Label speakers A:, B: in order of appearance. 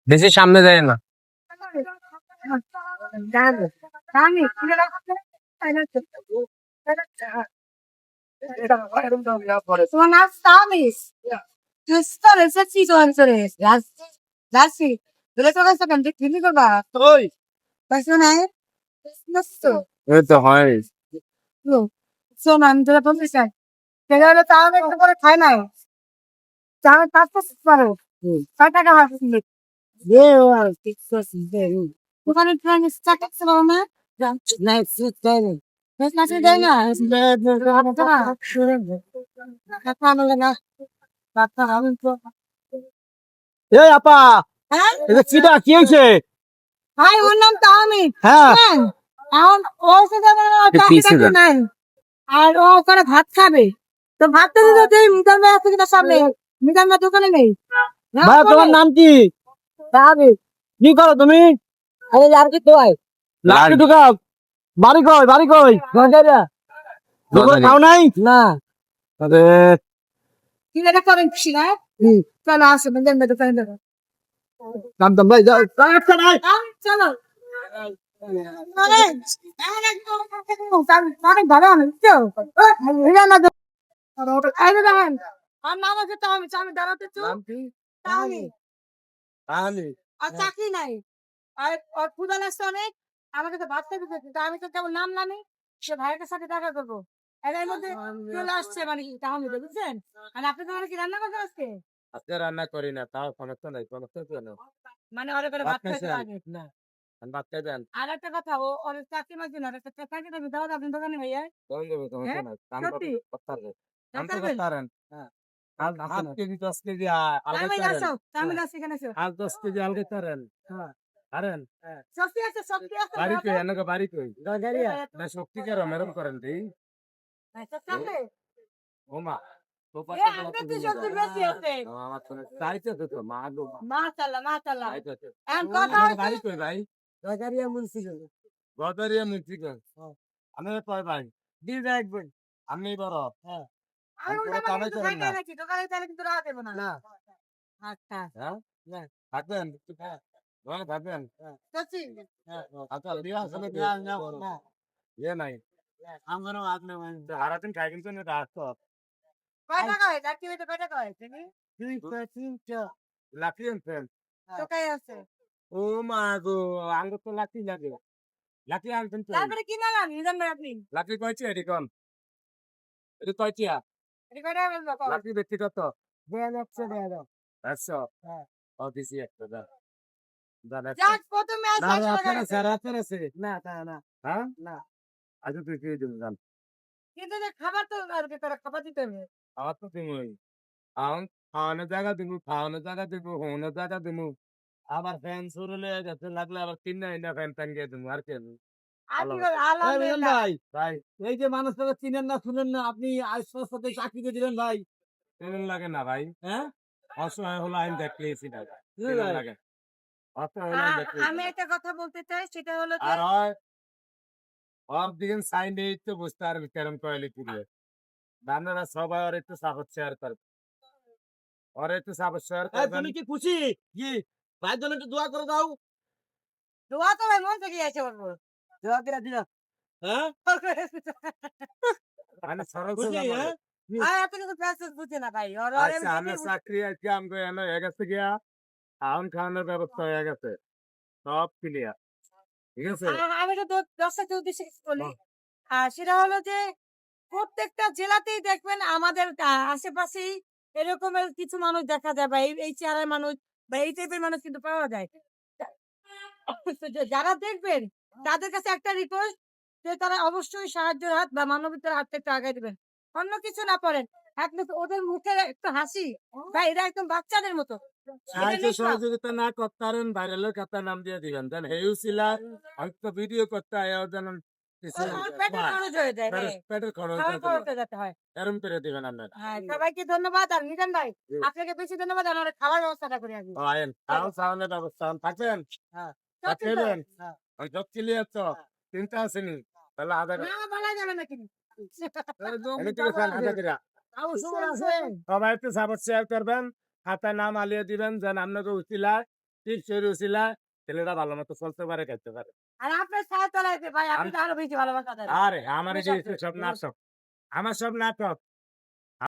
A: বেশি সামনে যায় না।
B: তোমার নাম তামিস রাশি দূরে চলে আসছো কেন বিক্রি করবা
A: ওই
B: পয়সা নাই
A: এই তো হয়।
B: শোনো আমি তোরা বলতে চাই সেটা হলো তাও একটু করে খাই নাই তাহলে কাজ করতে পারো 6 টাকা হাসি ওখানে ট্রেন চাকা ছিল না নাচে দেয় না
A: এই আপা,
B: হ্যাঁ
A: এটা চিটা কি হয়েছে?
B: ভাই ওর নাম তাহমিদ
A: হ্যাঁ,
B: হ্যাঁ এখন ও সাথে চাকরি নাই আর ও ওখানে ভাত খাবে তো ভাত তো দিতে মিজান ভাই আছে কিনা সামনে মিজান ভাই দোকানে নেই
A: ভাই তোমার নাম কি?
B: তাহমিদ
A: কি করো তুমি?
B: আরে আর কি দোয়াই
A: লাঠি ঢুকাও। বাড়ি কই? বাড়ি কই?
B: গজারিয়া
A: দোকান খাও নাই?
B: না
A: আরে
B: কি এটা করেন খুশি না চলো আসো মিজান ভাই দোকানে দেখো
A: কাম দাম ভাই যাও। রাস্তা নাই।
B: চলো মানে এমন একদম অনেক ভালো হচ্ছে মিজান ভাই এই যে দেখেন আর নাম আছে তাহমিদ আমি দাঁড়াতে চো
A: নাম কি?
B: তাহমিদ
A: আলি।
B: আর চাকরি নাই আর ওর ক্ষুধা লাগছে অনেক আমাকে তো ভাত খেতে দিচ্ছে তা আমি তো কেবল নাম জানি সে ভাইয়ের সাথে দেখা করবো এর মধ্যে চলে আসছে মানে কি তাহলে বুঝছেন আর আপনি তো মানে কি রান্না করতে আজকে
A: আজকে রান্না করি না, তাও সমস্যা নাই, সমস্যা কেন?
B: মানে ওরে করে
A: ভাত
B: ভাত খাইতে
A: খাইছেন?
B: আগে না
A: আমি ভাত খাইবেন?
B: আর একটা কথা ও ওর চাকরি মাঝে না একটা চাকরি দেবে দাও আপনার দোকানে ভাইয়া
A: কোন দেবো, সমস্যা
B: হ্যাঁ
A: নাই। কাম
B: সত্যি
A: করতে পারবে। কাম তো
B: পারবেন
A: করতে পারেন। হ্যাঁ। আজ 7 কেজি 10 কেজি আলগাইতে
B: তামিল
A: পারেন।
B: আসো তামিল আসো এখানে আসো
A: আজ 10 কেজি আলগাইতে পারেন।
B: হ্যাঁ
A: পারেন?
B: শক্তি আছে
A: বাড়ি কই? এনেকে বাড়ি কই?
B: গজারিয়া
A: না শক্তি কেন মেরম করেন দি?
B: চাকরি
A: ওমা তো
B: এ
A: পাতা
B: আপনি
A: তো
B: তো
A: দিন
B: শক্তি বেশি আছে
A: আমার তো চাইতে তো মা গো মা।
B: মাশাআল্লাহ মাশাআল্লাহ
A: চাইতে তো।
B: এখন কথা
A: এনেকে
B: হচ্ছে
A: বাড়ি কই ভাই?
B: গজারিয়া মুন্সিগঞ্জ
A: গদরিয়া মিঠিগঞ্জ। আমি কয় ভাই?
B: দিল রাখবেন
A: আপনি বড়।
B: হ্যাঁ আমি
A: আমি
B: উল্টা
A: পুরো
B: পাল্টা
A: কামাই
B: কিছু
A: করেন
B: খাইতে
A: না।
B: নাকি দোকানে তাহলে কিন্তু রাখা দেবো না না আচ্ছা
A: হ্যাঁ?
B: না
A: থাকবেন? দোকানে থাকবেন?
B: সত্যি
A: আচ্ছা বিয়ে আসলে কি?
B: না
A: ইয়ে নাই।
B: আমারও আপনি
A: সারাদিন খাই কিন্তু না রাস্তা।
B: কয় টাকা হয় চাকরি হইতে কয় টাকা হয় তুমি 2 3
A: লাঠি আনছেন?
B: টাকাই আছে
A: ও মা গো! আঙ্গুর তো লাঠি লাগে। লাঠি আনছেন তো?
B: তারপরে কি লাগান নিজাম ভাই আপনি
A: লাঠি কয়টি এটি কন? এটি কয়টিয়া?
B: এটা কয় টাকা বলবো কম
A: লাঠি বেচছি কত?
B: দেয়া যাচ্ছে দেয়া দাও
A: 100?
B: হ্যাঁ
A: ও দিছি একটা দাও। দাও 100।
B: যাক প্রথমে
A: না
B: আসলে
A: না,
B: টাকা
A: আপনার
B: গেছে
A: আছে, আপনার আছে।
B: না তা না
A: হ্যাঁ?
B: না
A: আচ্ছা তুই দিয়ে দিবি যান।
B: কিন্তু যে খাবার তো আর কি তারা খাবার দিতে হবে
A: আমার তো দিমই। এখন খাওয়ানোর জায়গা দিমু, খাওয়ানোর জায়গা দিমু, ঘুমানোর জায়গা দিমু। আবার ফ্যান শুরু হয়ে গেছে, লাগলে আবার কিনে এনে ফ্যান টাঙ্গিয়ে দিমু। আর কি আছে?
B: আর
A: ভালো
B: কি
A: কথা।
B: করবে আলহামদুলিল্লাহ
A: ভাই
C: এই যে মানুষটাকে চিনেন না শুনেন না আপনি আশ্বাস সাথে চাকরি করে দিলেন ভাই
A: চেনেন লাগে না ভাই।
C: হ্যাঁ
A: অসহায় হলো আইন দেখলে সিটা।
C: কি
A: চেনেন
C: ভাই?
A: লাগে। অসহায় হলো আইন দেখলে
B: আমি একটা কথা বলতে চাই সেটা হলো যে
A: আর হয় ওর দিকে সাইন এই তো বুঝতে পারবি কেরম কয়লি তুলে। আপনারা সবাই ওর একটু সাপোর্ট শেয়ার করবেন। ওর একটু সাপোর্ট শেয়ার
C: এই,
A: করবেন।
C: তুমি কি খুশি কি ভাইয়ের জন্য একটু দোয়া করে দাও
B: দোয়া তো ভাই মন থেকে আছে বলবো দোয়া করে দিল
C: হ্যাঁ
A: মানে সরল
C: খুশি
A: সোজা
C: হ্যাঁ
A: বলে।
B: আর আপনি কিন্তু প্যাসেজ বুঝে না ভাই আর আর আমি
A: আচ্ছা আমরা
B: দেখে
A: চাকরি আজকে আমাকে এনে হয়ে গেছে গিয়া খাওয়ান খাওয়ানোর ব্যবস্থা হয়ে গেছে। সব ক্লিয়ার। ঠিক আছে?
B: আমি তো দর্শকদের উদ্দেশ্যে কিছু বলি আর সেটা হলো যে প্রত্যেকটা জেলাতেই দেখবেন আমাদের আশেপাশেই এরকমের কিছু মানুষ দেখা যায় বা এই চেহারার মানুষ বা এই টাইপের মানুষ কিন্তু পাওয়া যায় তো যারা দেখবেন তাদের কাছে একটা রিকোয়েস্ট যে তারা অবশ্যই সাহায্যের হাত বা মানবতার হাতটা একটু আগায় দিবেন অন্য কিছু না করেন একমাত্র ওদের মুখের একটু হাসি বা এরা একদম বাচ্চাদের মতো এটা
A: সাহায্য
B: নেশা।
A: সহযোগিতা না করতে পারেন ভাইরালের খাতা নাম দিয়ে দিবেন। দেন হেউ ছিলা হয়তো ভিডিও করতে আয়া যেন কিছু
B: ওর পেটের
A: পায়।
B: খরচ হয়ে যায় রে
A: পেটের খরচ
B: খাওয়ার
A: হতে
B: খরচে যেতে হয়
A: এরম করে দিবেন আপনারা।
B: হ্যাঁ সবাইকে ধন্যবাদ আর নিজান ভাই আপনাকে বেশি ধন্যবাদ আমার খাওয়ার ব্যবস্থাটা করে আসি
A: আয়েন খাওয়ান খাওয়ানোর ব্যবস্থা থাকবেন।
B: হ্যাঁ
A: থাকবেন।
B: হ্যাঁ
A: ওই সব ক্লিয়ার তো চিন্তা আসেনি তাহলে আধার
B: না বলা যাবে না কিন্তু
A: এনে থেকে চান আধা করে সবাই একটু সাপোর্ট শেয়ার করবেন খাতায় নাম আলিয়ে দিবেন যেন আপনাকে উচিলায় টিপসের উছিলা ছেলেটা ভালো মতো চলতে পারে, খাইতে পারে।
B: আর আপনার ছায়া তলায় ভাই আপনি
A: আমি
B: তো আরো বেশি ভালোবাসা দেন।
A: আরে আমার
B: আমি
A: এই যে
B: সব-
A: সব নাটক। আমার সব নাটক।